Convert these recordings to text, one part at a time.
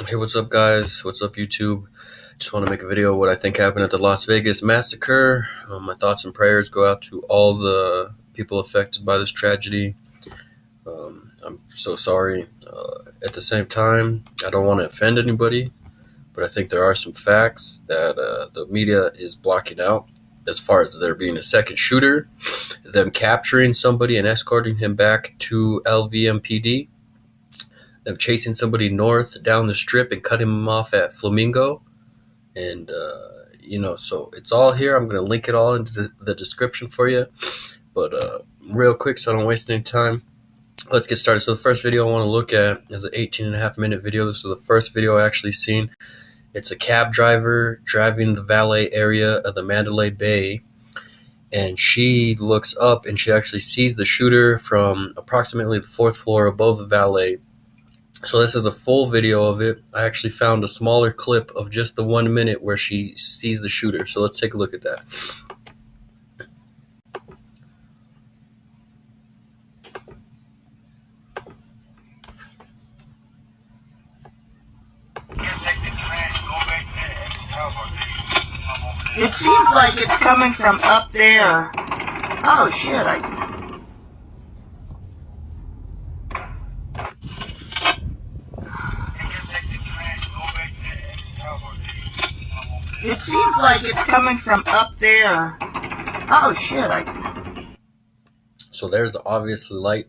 Hey, what's up, guys? What's up, YouTube? Just want to make a video of what I think happened at the Las Vegas massacre. My thoughts and prayers go out to all the people affected by this tragedy. I'm so sorry. At the same time, I don't want to offend anybody, but I think there are some facts that the media is blocking out as far as there being a second shooter, them capturing somebody and escorting him back to LVMPD, them chasing somebody north down the strip and cutting him off at Flamingo. And, so it's all here. I'm going to link it all into the description for you. But real quick, so I don't waste any time, let's get started. So the first video I want to look at is an 18.5-minute video. This is the first video I actually seen. It's a cab driver driving the valet area of the Mandalay Bay. And she looks up and she actually sees the shooter from approximately the 4th floor above the valet. So this is a full video of it. I actually found a smaller clip of just the 1 minute where she sees the shooter. So let's take a look at that. It seems like it's coming from up there. Oh shit, It seems like it's coming from up there. Oh shit, So there's the obvious light.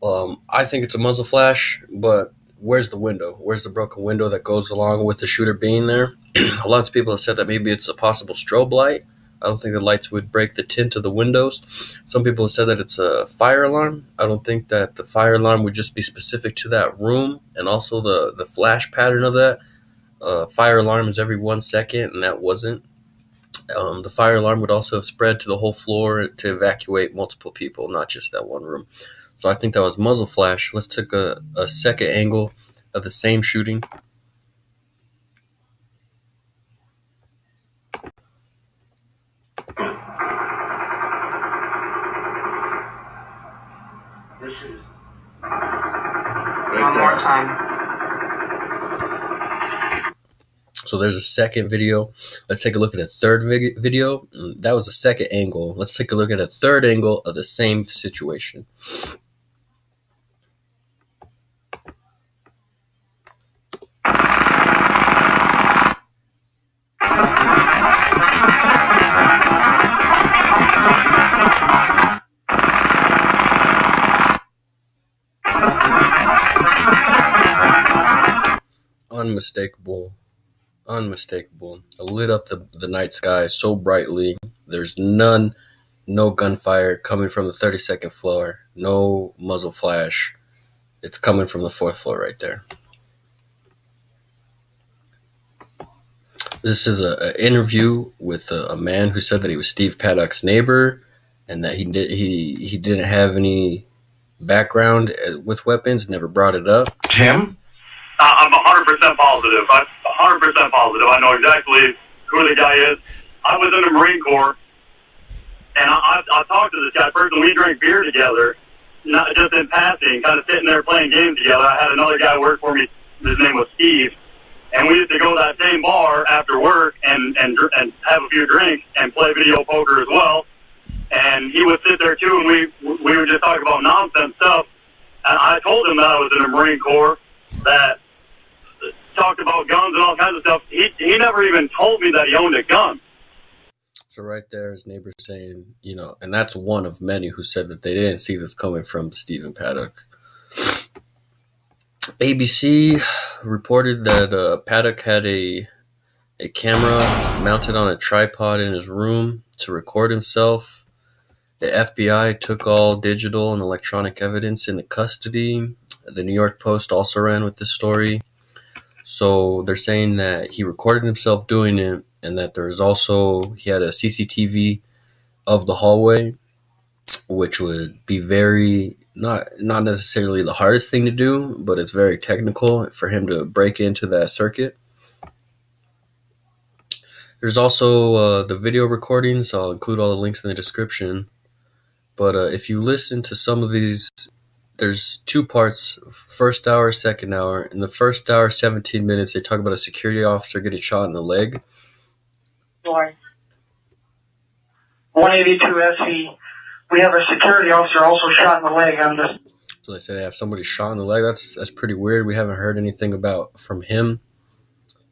I think it's a muzzle flash, but where's the window? Where's the broken window that goes along with the shooter being there? Lots of people have said that maybe it's a possible strobe light. I don't think the lights would break the tint of the windows. Some people have said that it's a fire alarm. I don't think that the fire alarm would just be specific to that room, and also the flash pattern of that. Fire alarm is every 1 second, and that wasn't. The fire alarm would also have spread to the whole floor to evacuate multiple people, not just that one room. So I think that was muzzle flash. Let's take a second angle of the same shooting. This is one more time. So there's a second video. Let's take a look at a third video. That was a second angle. Let's take a look at a third angle of the same situation. Unmistakable. It lit up the night sky so brightly. There's no gunfire coming from the 32nd floor, no muzzle flash. It's coming from the 4th floor right there. This is an interview with a man who said that he was Steve Paddock's neighbor and that he didn't have any background with weapons, never brought it up. Tim? I'm 100% positive. I'm 100% positive. I know exactly who the guy is. I was in the Marine Corps, and I talked to this guy personally. We drank beer together, not just in passing, kind of sitting there playing games together. I had another guy work for me. His name was Steve, and we used to go to that same bar after work and have a few drinks and play video poker as well. And he would sit there too, and we would just talk about nonsense stuff. And I told him that I was in the Marine Corps, that talked about guns and all kinds of stuff. He never even told me that he owned a gun. So right there, his neighbor saying, and that's one of many who said that they didn't see this coming from Stephen Paddock. ABC reported that Paddock had a camera mounted on a tripod in his room to record himself. The FBI took all digital and electronic evidence into custody. The New York Post also ran with this story. So they're saying that he recorded himself doing it, and that he had a CCTV of the hallway, which would be very, not necessarily the hardest thing to do, but it's very technical for him to break into that circuit. There's also the video recordings. I'll include all the links in the description. But if you listen to some of these there's two parts: first hour, second hour. In the first hour, 17 minutes, they talk about a security officer getting shot in the leg. 182 SC. We have a security officer also shot in the leg on this. So they say they have somebody shot in the leg. That's pretty weird. We haven't heard anything from him.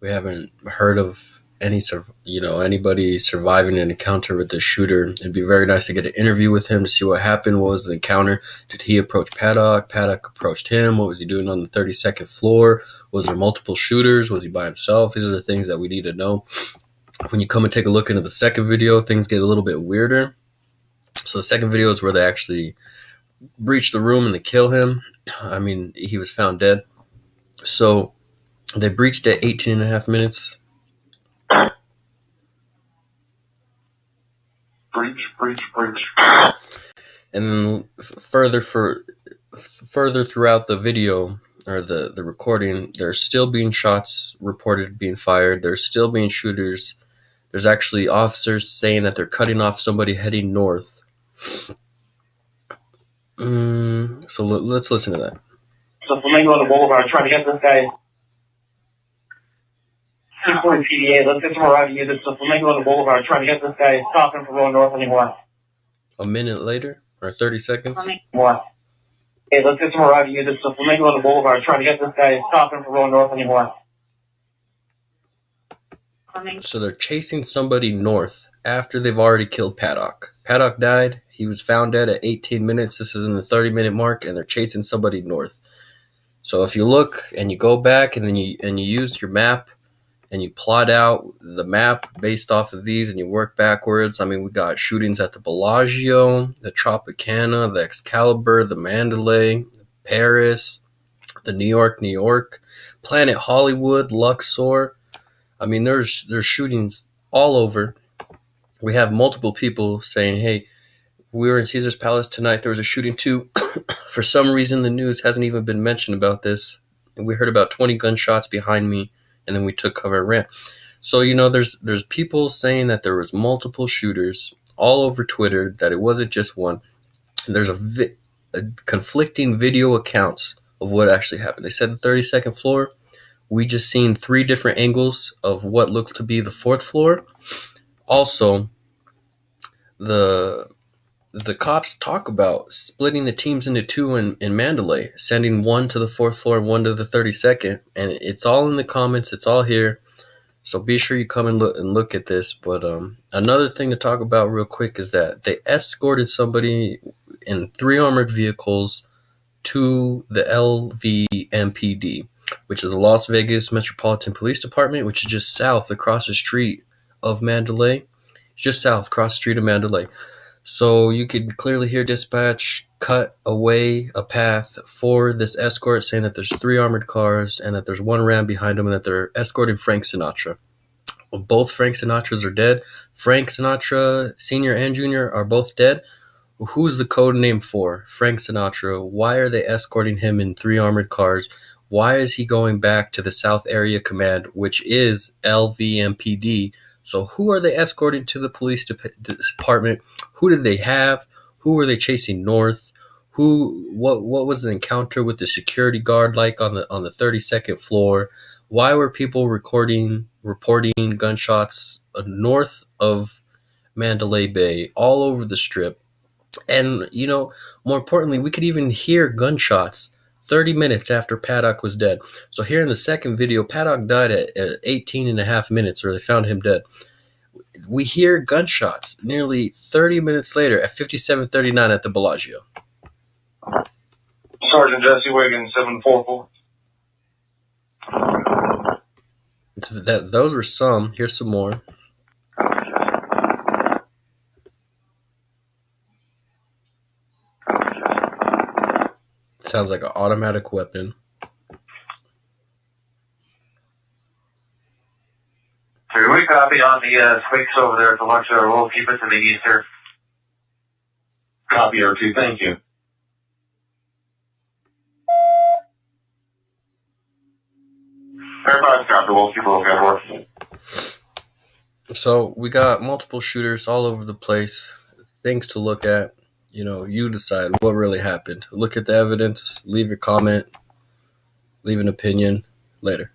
We haven't heard of anybody surviving an encounter with the shooter. It'd be very nice to get an interview with him to see what happened. What was the encounter? Did he approach Paddock? Paddock approached him. What was he doing on the 32nd floor? Was there multiple shooters? Was he by himself? These are the things that we need to know. When you come and take a look into the second video, things get a little bit weirder. So the second video is where they actually breach the room and they kill him. I mean, he was found dead. So they breached at 18 and a half minutes. Breach. And then further throughout the video or the recording, there's still being shots reported being fired. There's still being shooters. There's actually officers saying that they're cutting off somebody heading north. So let's listen to that. So Flamingo on the boulevard trying to get this guy. 240 PDA, let's get some more out of you. This is Flamingo on the boulevard trying to get this guy stopping from going north anymore. A minute later, or 30 seconds? What? Hey, let's get some more out of you. This is Flamingo on the boulevard trying to get this guy stopping from going north anymore. So they're chasing somebody north after they've already killed Paddock. Paddock died. He was found dead at 18 minutes. This is in the 30-minute mark, and they're chasing somebody north. So if you look and you go back and then you use your map and you plot out the map based off of these and you work backwards, I mean, we got shootings at the Bellagio, the Tropicana, the Excalibur, the Mandalay, Paris, the New York, Planet Hollywood, Luxor. I mean, there's shootings all over. We have multiple people saying, hey, we were in Caesar's Palace tonight. There was a shooting too. For some reason, the news hasn't even been mentioned about this. And we heard about 20 gunshots behind me, and then we took cover and ran. So, there's people saying that there was multiple shooters all over Twitter, that it wasn't just one. And there's a conflicting video accounts of what actually happened. They said the 32nd floor. We just seen 3 different angles of what looked to be the 4th floor. Also, the cops talk about splitting the teams into 2 in Mandalay, sending 1 to the 4th floor and 1 to the 32nd. And it's all in the comments. It's all here. So be sure you come and look at this. But another thing to talk about real quick is that they escorted somebody in 3 armored vehicles to the LVMPD, which is the Las Vegas Metropolitan Police Department, which is just south across the street of Mandalay. Just south, across the street of Mandalay. So you could clearly hear dispatch cut away a path for this escort, saying that there's 3 armored cars and that there's 1 Ram behind them and that they're escorting Frank Sinatra. Well, both Frank Sinatras are dead. Frank Sinatra, Sr. and Jr. are both dead. Who's the code name for Frank Sinatra? Why are they escorting him in 3 armored cars? Why is he going back to the South Area Command, which is LVMPD? So who are they escorting to the police department? Who did they have? Who were they chasing north? What was the encounter with the security guard like on the 32nd floor? Why were people reporting gunshots north of Mandalay Bay, all over the strip? And, more importantly, we could even hear gunshots 30 minutes after Paddock was dead. So here in the second video, Paddock died at 18 and a half minutes, or they found him dead. We hear gunshots nearly 30 minutes later at 57:39 at the Bellagio. Sergeant Jesse Wiggins, 744. Those were some. Here's some more. Sounds like an automatic weapon. We copy on the switch over there for Luxor. We'll keep it to the easter. Copy R2, thank you. Everybody's copy, we'll keep it okay. So we got multiple shooters all over the place. Things to look at. you decide what really happened. Look at the evidence, leave your comment, leave an opinion. Later.